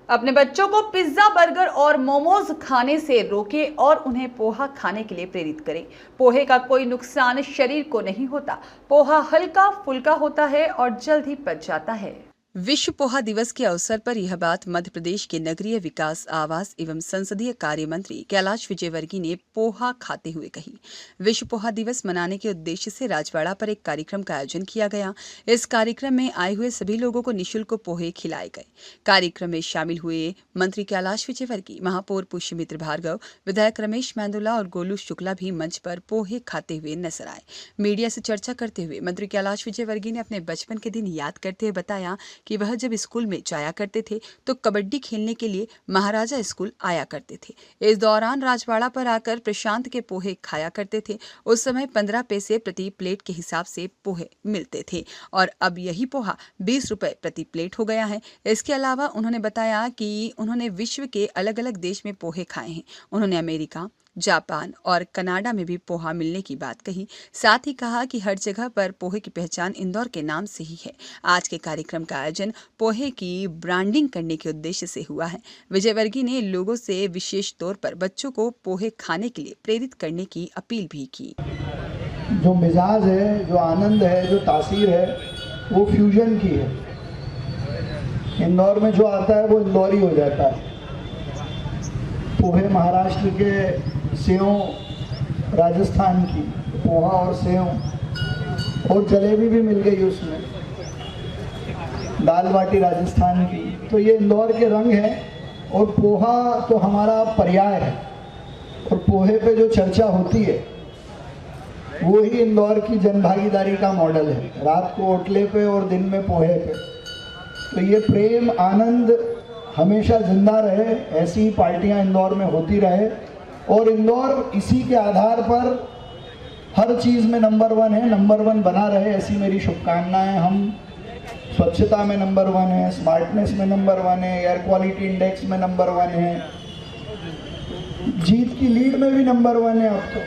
अपने बच्चों को पिज्जा, बर्गर और मोमोज खाने से रोकें और उन्हें पोहा खाने के लिए प्रेरित करें। पोहे का कोई नुकसान शरीर को नहीं होता। पोहा हल्का फुल्का होता है और जल्द ही पच जाता है। विश्व पोहा दिवस के अवसर पर यह बात मध्य प्रदेश के नगरीय विकास, आवास एवं संसदीय कार्य मंत्री कैलाश विजयवर्गीय ने पोहा खाते हुए कही। विश्व पोहा दिवस मनाने के उद्देश्य से राजवाड़ा पर एक कार्यक्रम का आयोजन किया गया। इस कार्यक्रम में आए हुए सभी लोगों को निःशुल्क पोहे खिलाए गए। कार्यक्रम में शामिल हुए मंत्री कैलाश विजयवर्गीय, महापौर पुष्यमित्र भार्गव, विधायक रमेश मेंदोला और गोलू शुक्ला भी मंच पर पोहे खाते हुए नजर आए। मीडिया से चर्चा करते हुए मंत्री कैलाश विजयवर्गीय ने अपने बचपन के दिन याद करते हुए बताया कि वह जब स्कूल में जाया करते थे तो कबड्डी खेलने के लिए महाराजा स्कूल आया करते थे। इस दौरान राजवाड़ा पर आकर प्रशांत के पोहे खाया करते थे। उस समय 15 पैसे प्रति प्लेट के हिसाब से पोहे मिलते थे और अब यही पोहा 20 रुपए प्रति प्लेट हो गया है। इसके अलावा उन्होंने बताया कि उन्होंने विश्व के अलग अलग देश में पोहे खाए हैं। उन्होंने अमेरिका, जापान और कनाडा में भी पोहा मिलने की बात कही। साथ ही कहा कि हर जगह पर पोहे की पहचान इंदौर के नाम से ही है। आज के कार्यक्रम का आयोजन पोहे की ब्रांडिंग करने के उद्देश्य से हुआ है। विजयवर्गीय ने लोगों से विशेष तौर पर बच्चों को पोहे खाने के लिए प्रेरित करने की अपील भी की। जो मिजाज है, जो आनंद है, जो तासीर है, वो फ्यूजन की है। इंदौर में जो आता है वो इंदौरी हो जाता है। पोहे महाराष्ट्र के, सेव राजस्थान की, पोहा और सेव और जलेबी भी मिल गई उसमें, दाल बाटी राजस्थान की। तो ये इंदौर के रंग हैं और पोहा तो हमारा पर्याय है। और पोहे पे जो चर्चा होती है वो ही इंदौर की जनभागीदारी का मॉडल है। रात को ओटले पे और दिन में पोहे पे। तो ये प्रेम, आनंद हमेशा जिंदा रहे, ऐसी ही पार्टियां इंदौर में होती रहे और इंदौर इसी के आधार पर हर चीज़ में नंबर 1 है, नंबर 1 बना रहे, ऐसी मेरी शुभकामनाएं। हम स्वच्छता में नंबर 1 है, स्मार्टनेस में नंबर 1 है, एयर क्वालिटी इंडेक्स में नंबर 1 है, जीत की लीड में भी नंबर 1 है, अब तो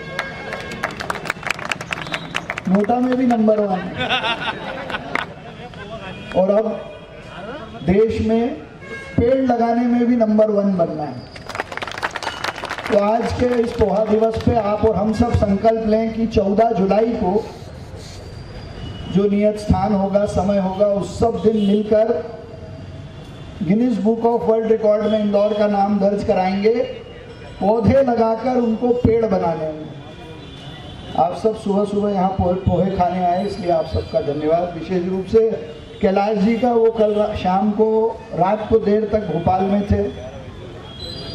नोटा में भी नंबर 1 है और अब देश में पेड़ लगाने में भी नंबर 1 बनना है। तो आज के इस पोहा दिवस पे आप और हम सब संकल्प लें कि 14 जुलाई को जो नियत स्थान होगा, समय होगा, उस सब दिन मिलकर Guinness book of world record में इंदौर का नाम दर्ज कराएंगे। पौधे लगाकर उनको पेड़ बनाने में। आप सब सुबह सुबह यहाँ पोहे खाने आए, इसलिए आप सबका धन्यवाद। विशेष रूप से कैलाश जी का, वो कल शाम को, रात को देर तक भोपाल में थे।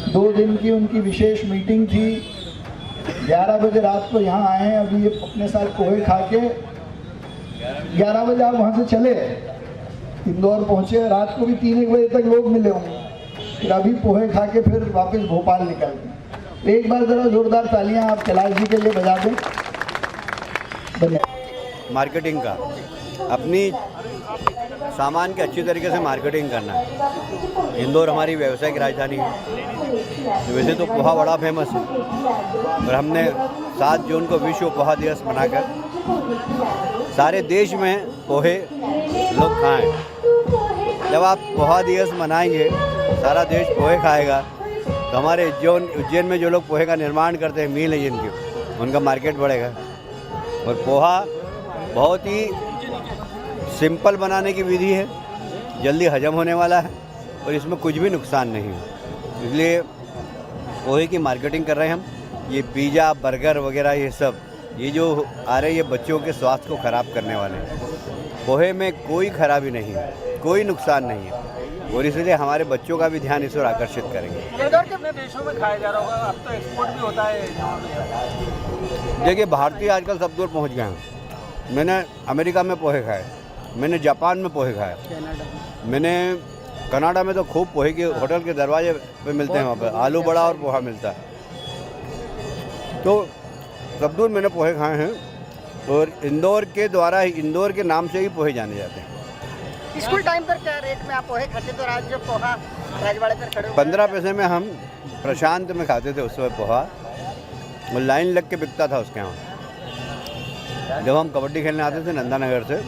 2 दिन की उनकी विशेष मीटिंग थी। 11 बजे रात को यहाँ आए। अभी ये अपने साथ पोहे खा के 11 बजे आप वहाँ से चले, इंदौर पहुँचे। रात को भी 3-1 बजे तक लोग मिले होंगे। फिर अभी पोहे खा के फिर वापस भोपाल निकल गए। एक बार ज़रा जोरदार तालियां आप कैलाश जी के लिए बजा दें। धन्यवाद। मार्केटिंग का, अपनी सामान की अच्छी तरीके से मार्केटिंग करना है। इंदौर हमारी व्यावसायिक राजधानी है। वैसे तो पोहा बड़ा फेमस है और हमने 7 जून को विश्व पोहा दिवस मनाकर सारे देश में पोहे लोग खाएं। जब आप पोहा दिवस मनाएंगे, सारा देश पोहे खाएगा, तो हमारे उज्जैन में जो लोग पोहे का निर्माण करते हैं, मिल है जिनकी, उनका मार्केट बढ़ेगा। और पोहा बहुत ही सिंपल बनाने की विधि है, जल्दी हजम होने वाला है और इसमें कुछ भी नुकसान नहीं है। इसलिए पोहे की मार्केटिंग कर रहे हैं हम। ये पिज़्ज़ा, बर्गर वगैरह ये सब, ये जो आ रहे हैं, ये बच्चों के स्वास्थ्य को ख़राब करने वाले हैं। पोहे में कोई खराबी नहीं है, कोई नुकसान नहीं है और इसलिए हमारे बच्चों का भी ध्यान इस ओर आकर्षित करेंगे। इंदौर के अपने देशों में खाया जा रहा होगा, अब तो एक्सपोर्ट भी होता है। देखिए, भारतीय आजकल सब दूर पहुंच गए हैं। मैंने अमेरिका में पोहे खाए, मैंने जापान में पोहे खाए, मैंने कनाडा में तो खूब पोहे के होटल के दरवाजे पे मिलते हैं, वहाँ पे आलू बड़ा और पोहा मिलता है। तो सब दूर मैंने पोहे खाए हैं और इंदौर के द्वारा ही, इंदौर के नाम से ही पोहे जाने जाते हैं। स्कूल टाइम पर क्या रेट में आप पोहे खाते थे और आज जो पोहा राजवाड़े पर खड़े 15 पैसे में हम प्रशांत में खाते थे उस समय पोहा, और लाइन लग के बिकता था उसके यहाँ। जब हम कबड्डी खेलने आते थे नंदा नगर से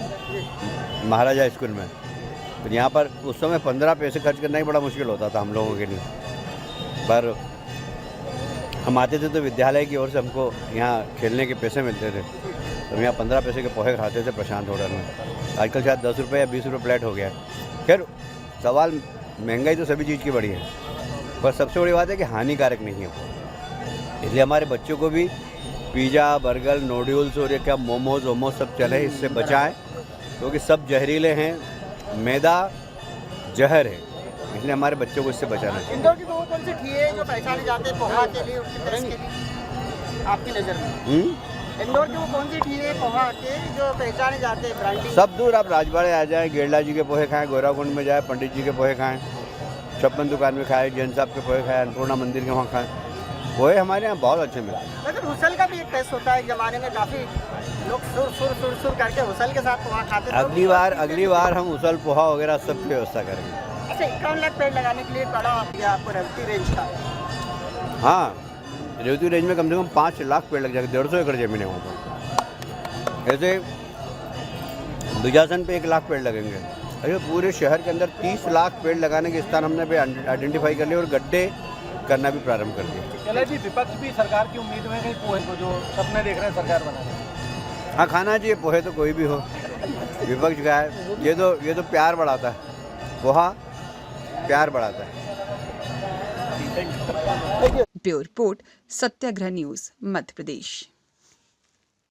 महाराजा स्कूल में, तो यहाँ पर उस समय 15 पैसे खर्च करना ही बड़ा मुश्किल होता था हम लोगों के लिए। पर हम आते थे तो विद्यालय की ओर से हमको यहाँ खेलने के पैसे मिलते थे, तो हम यहाँ 15 पैसे के पोहे खाते थे प्रशांत होटल में। आजकल शायद 10 रुपये या 20 रुपये प्लेट हो गया है। खैर सवाल, महंगाई तो सभी चीज़ की बड़ी है, पर सबसे बड़ी बात है कि हानिकारक नहीं है। इसलिए हमारे बच्चों को भी पिज़्ज़ा, बर्गर, नूडल्स और ये क्या मोमोज वोमोज सब चले, इससे बचाएं, क्योंकि सब जहरीले हैं। मैदा जहर है, इसलिए हमारे बच्चों को इससे बचाना चाहिए। इंदौर की वो कौन सी ठी है जो पहचाने जाते हैं पोहा के लिए, उसकी टेस्ट के लिए आपकी नज़र में? इंदौर की वो कौन सी ठी है पोहा के जो पहचाने जाते हैं ब्रांडिंग? सब दूर आप राजवाड़े आ जाएं, गेरला जी के पोहे खाएं, गोराकुंड में जाए पंडित जी के पोहे खाएं, छप्पन दुकान में खाएं, जैन साहब के पोहे खाएं, अन्नपूर्णा मंदिर के वहाँ खाएं। पोहे हमारे यहाँ बहुत अच्छे मिलते हैं। लेकिन हुसल का भी एक टेस्ट होता है, ज़माने में काफ़ी लोग सुर करके हुसल के साथ पोहा खाते थे। अगली बार हम उसल पोहा वगैरह सब की व्यवस्था करेंगे। अच्छा, 51 लाख पेड़ लगाने के लिए पड़ा आपको रेवती रेंज का? हाँ, रेवती रेंज में कम से कम 5 लाख पेड़ लग जाएंगे, 150 एकड़ ज़मीन है वहाँ पर। ऐसे दुजासन पे 1 लाख पेड़ लगेंगे। अरे पूरे शहर के अंदर 30 लाख पेड़ लगाने के स्थान हमने आइडेंटिफाई कर लिए और गड्ढे करना भी प्रारंभ कर दिया। चले जी, विपक्ष भी सरकार की उम्मीद में कहीं पोहे को जो सपने देख रहे हैं सरकार बनाने। हाँ, खाना चाहिए पोहे, तो कोई भी हो, विपक्ष का है। ये तो प्यार बढ़ाता है, पोहा प्यार बढ़ाता है। ब्यूरो रिपोर्ट, सत्याग्रह न्यूज़, मध्य प्रदेश।